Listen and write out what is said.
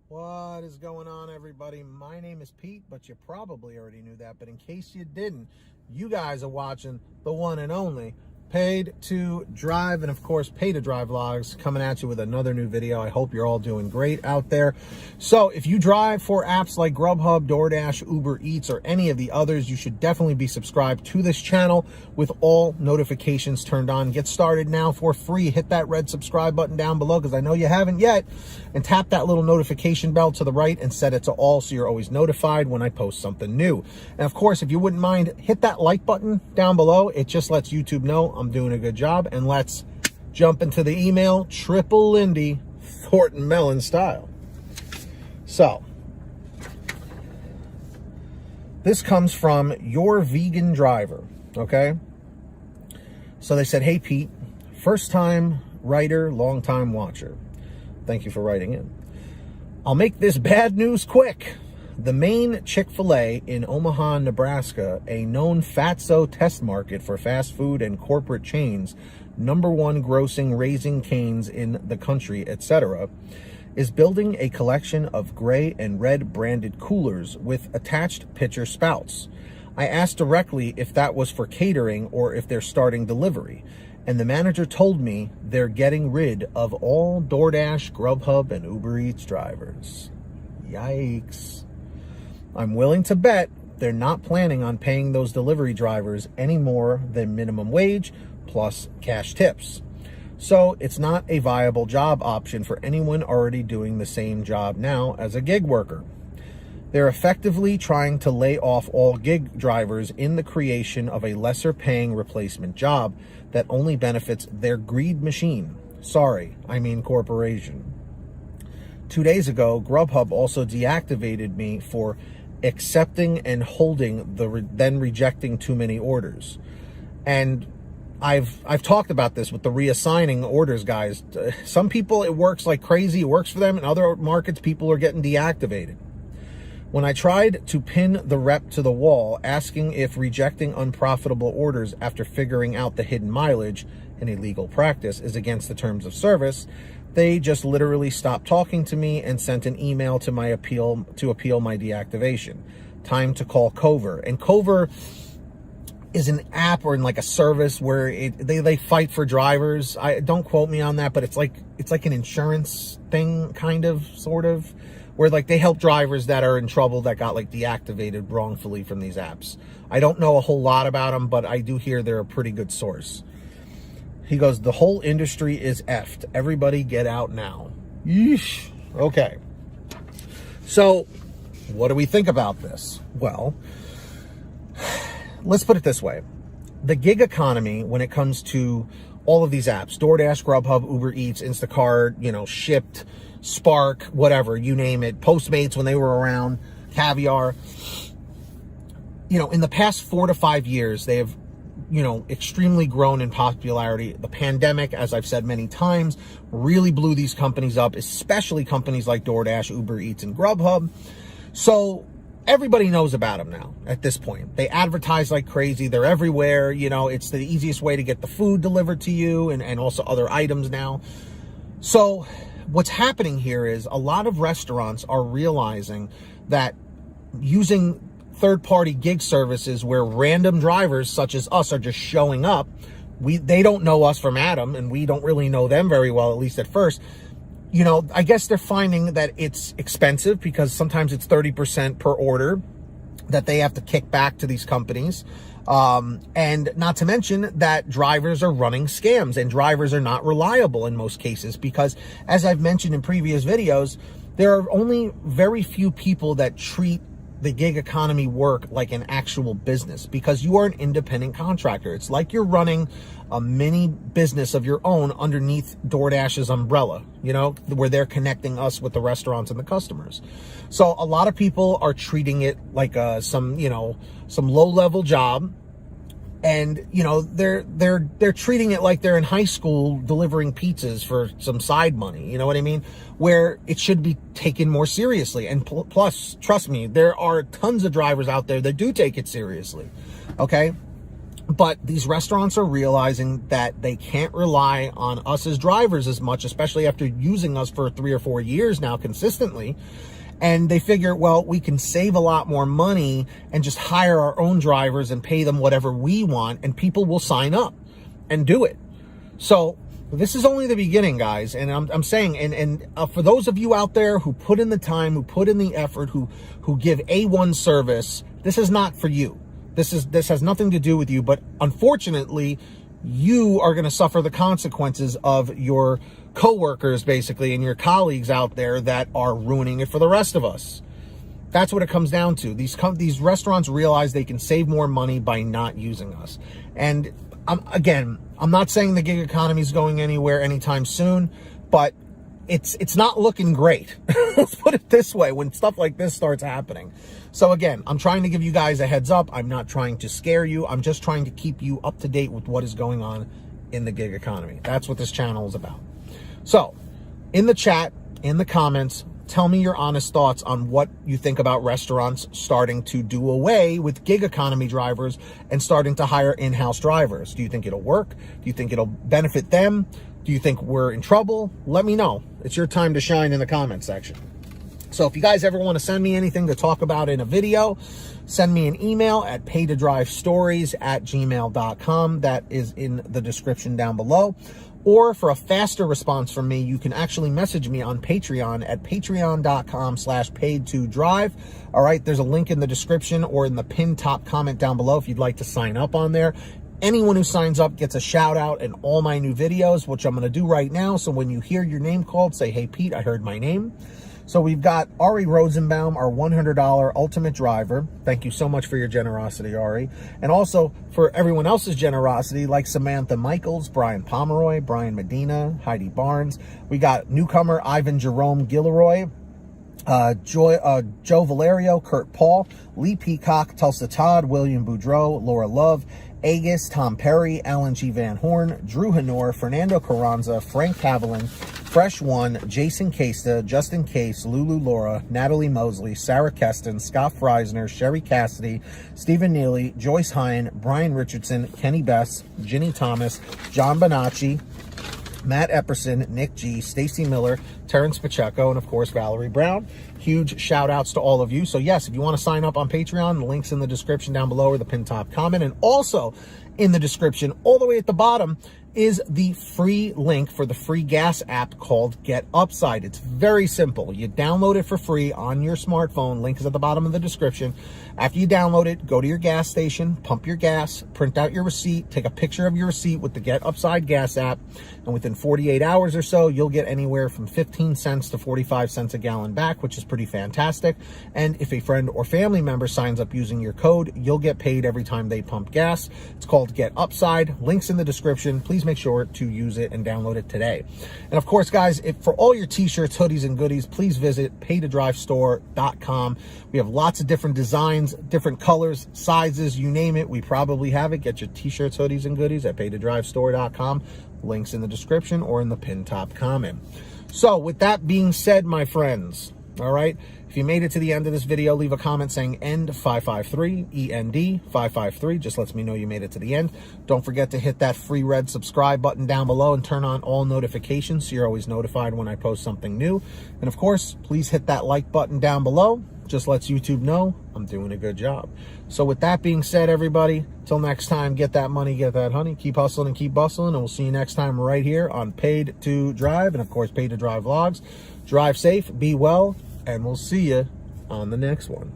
What is going on, everybody? My name is Pete, but you probably already knew that. But in case you didn't, you guys are watching the one and only Paid to Drive, and of course Pay to Drive vlogs, coming at you with another new video. I hope you're all doing great out there. So if you drive for apps like GrubHub, DoorDash, Uber Eats, or any of the others, you should definitely be subscribed to this channel with all notifications turned on. Get started now for free. Hit that red subscribe button down below, because I know you haven't yet, and tap that little notification bell to the right and set it to all so you're always notified when I post something new. And of course, if you wouldn't mind, hit that like button down below. It just lets YouTube know I'm doing a good job. And let's jump into the email, Triple Lindy, Thornton Mellon style. So this comes from Your Vegan Driver, okay? So they said, hey Pete, first time writer, long time watcher. Thank you for writing in. I'll make this bad news quick. The main Chick-fil-A in Omaha, Nebraska, a known fatso test market for fast food and corporate chains, #1 grossing Raising Cane's in the country, etc., is building a collection of gray and red branded coolers with attached pitcher spouts. I asked directly if that was for catering or if they're starting delivery, and the manager told me they're getting rid of all DoorDash, GrubHub, and Uber Eats drivers. Yikes. I'm willing to bet they're not planning on paying those delivery drivers any more than minimum wage plus cash tips. So it's not a viable job option for anyone already doing the same job now as a gig worker. They're effectively trying to lay off all gig drivers in the creation of a lesser paying replacement job that only benefits their greed machine. Sorry, I mean corporation. 2 days ago, GrubHub also deactivated me for accepting and holding then rejecting too many orders. And I've talked about this with the reassigning orders, guys. Some people, it works like crazy. It works for them. In other markets, people are getting deactivated. When I tried to pin the rep to the wall, asking if rejecting unprofitable orders after figuring out the hidden mileage, an illegal practice, is against the terms of service, they just literally stopped talking to me and sent an email to my appeal my deactivation. Time to call Cover. And Cover is an app or in like a service where they fight for drivers. Don't quote me on that, but it's like an insurance thing, kind of, sort of, where like they help drivers that are in trouble that got like deactivated wrongfully from these apps. I don't know a whole lot about them, but I do hear they're a pretty good source. He goes, the whole industry is effed. Everybody get out now. Yeesh. Okay. So what do we think about this? Well, let's put it this way. The gig economy, when it comes to all of these apps, DoorDash, GrubHub, Uber Eats, Instacart, Shipt, Spark, whatever, you name it, Postmates when they were around, Caviar, in the past 4 to 5 years, they have extremely grown in popularity. The pandemic, as I've said many times, really blew these companies up, especially companies like DoorDash, Uber Eats, and GrubHub. So everybody knows about them now at this point. They advertise like crazy. They're everywhere. It's the easiest way to get the food delivered to you and also other items now. So what's happening here is a lot of restaurants are realizing that using third-party gig services where random drivers such as us are just showing up, they don't know us from Adam, and we don't really know them very well, at least at first. I guess they're finding that it's expensive because sometimes it's 30% per order that they have to kick back to these companies. And not to mention that drivers are running scams, and drivers are not reliable in most cases because, as I've mentioned in previous videos, there are only very few people that treat the gig economy work like an actual business, because you are an independent contractor. It's like you're running a mini business of your own underneath DoorDash's umbrella, where they're connecting us with the restaurants and the customers. So a lot of people are treating it like some low-level job. And, they're treating it like they're in high school delivering pizzas for some side money. You know what I mean? Where it should be taken more seriously. And plus, trust me, there are tons of drivers out there that do take it seriously. Okay? But these restaurants are realizing that they can't rely on us as drivers as much, especially after using us for 3 or 4 years now consistently. And they figure, well, we can save a lot more money and just hire our own drivers and pay them whatever we want, and people will sign up and do it. So this is only the beginning, guys. And I'm saying, and for those of you out there who put in the time, who put in the effort, who give A1 service, this is not for you. This has nothing to do with you, but unfortunately, you are going to suffer the consequences of your coworkers, basically, and your colleagues out there that are ruining it for the rest of us. That's what it comes down to. These restaurants realize they can save more money by not using us. And again, I'm not saying the gig economy is going anywhere anytime soon, but it's not looking great. Let's put it this way, when stuff like this starts happening. So again, I'm trying to give you guys a heads up. I'm not trying to scare you. I'm just trying to keep you up to date with what is going on in the gig economy. That's what this channel is about. So in the chat, in the comments, tell me your honest thoughts on what you think about restaurants starting to do away with gig economy drivers and starting to hire in-house drivers. Do you think it'll work? Do you think it'll benefit them? Do you think we're in trouble? Let me know. It's your time to shine in the comment section. So if you guys ever want to send me anything to talk about in a video, send me an email at paytodrivestories@gmail.com. That is in the description down below. Or for a faster response from me, you can actually message me on Patreon at patreon.com/paid2drive. All right, there's a link in the description or in the pinned top comment down below if you'd like to sign up on there. Anyone who signs up gets a shout out in all my new videos, which I'm going to do right now. So when you hear your name called, say, hey, Pete, I heard my name. So we've got Ari Rosenbaum, our $100 ultimate driver. Thank you so much for your generosity, Ari. And also for everyone else's generosity, like Samantha Michaels, Brian Pomeroy, Brian Medina, Heidi Barnes. We got newcomer Ivan Jerome Gilroy, Joe Valerio, Kurt Paul, Lee Peacock, Tulsa Todd, William Boudreau, Laura Love, Agus, Tom Perry, Alan G. Van Horn, Drew Hanor, Fernando Carranza, Frank Haviland, Fresh One, Jason Casta, Justin Case, Lulu Laura, Natalie Mosley, Sarah Keston, Scott Freisner, Sherry Cassidy, Stephen Neely, Joyce Hine, Brian Richardson, Kenny Bess, Ginny Thomas, John Bonacci, Matt Epperson, Nick G, Stacy Miller, Terrence Pacheco, and of course, Valerie Brown. Huge shout outs to all of you. So yes, if you want to sign up on Patreon, the link's in the description down below or the pinned top comment. And also in the description, all the way at the bottom, is the free link for the free gas app called Get Upside. It's very simple. You download it for free on your smartphone. Link is at the bottom of the description. After you download it, go to your gas station, pump your gas, print out your receipt, take a picture of your receipt with the Get Upside gas app, and within 48 hours or so, you'll get anywhere from 15 cents to 45 cents a gallon back, which is pretty fantastic. And if a friend or family member signs up using your code, you'll get paid every time they pump gas. It's called Get Upside. Link's in the description. Please make sure to use it and download it today. And of course, guys, for all your t-shirts, hoodies, and goodies, please visit paytodrivestore.com. We have lots of different designs, different colors, sizes, you name it. We probably have it. Get your t-shirts, hoodies, and goodies at paytodrivestore.com. Links in the description or in the pinned top comment. So with that being said, my friends, all right, if you made it to the end of this video, leave a comment saying END 553, END 553. Just lets me know you made it to the end. Don't forget to hit that free red subscribe button down below and turn on all notifications so you're always notified when I post something new. And of course, please hit that like button down below. Just lets YouTube know I'm doing a good job. So with that being said, everybody, till next time, get that money, get that honey, keep hustling and keep bustling, and we'll see you next time right here on Paid to Drive, and of course, Paid to Drive vlogs. Drive safe, be well, and we'll see you on the next one.